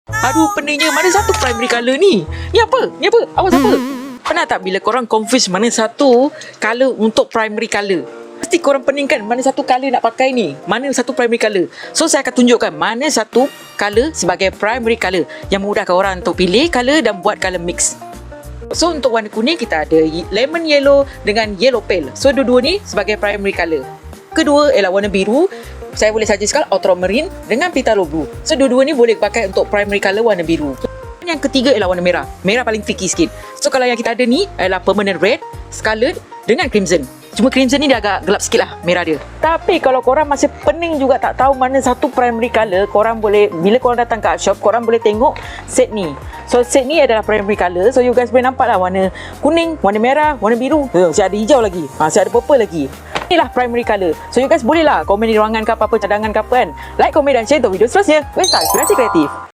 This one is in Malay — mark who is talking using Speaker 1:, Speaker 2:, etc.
Speaker 1: Aduh, peningnya, mana satu primary colour ni? Ni apa? Ni apa? Awas apa? Pernah tak bila korang confuse mana satu colour untuk primary colour? Pasti korang pening kan mana satu colour nak pakai ni, mana satu primary colour. So saya akan tunjukkan mana satu colour sebagai primary colour yang memudahkan orang untuk pilih colour dan buat colour mix. So untuk warna kuning kita ada lemon yellow dengan yellow pale. So dua-dua ni sebagai primary colour. Kedua ialah warna biru. Saya boleh suggestkan ultramarine dengan pitalo blue. So dua-dua ni boleh pakai untuk primary colour warna biru. Yang ketiga ialah warna merah. Merah paling tricky sikit. So kalau yang kita ada ni ialah permanent red, scarlet dengan crimson. Cuma crimson ni dia agak gelap sikit lah merah dia. Tapi kalau korang masih pening juga tak tahu mana satu primary colour, korang boleh, bila korang datang ke art shop, korang boleh tengok set ni. So set ni adalah primary colour. So you guys boleh nampak lah warna kuning, warna merah, warna biru. Saya ada hijau lagi. Saya ada purple lagi. Inilah primary colour. So you guys boleh lah komen di ruangan ke apa-apa, cadangan ke apa kan. Like, komen dan share untuk video seterusnya. Westart Inspirasi Kreatif.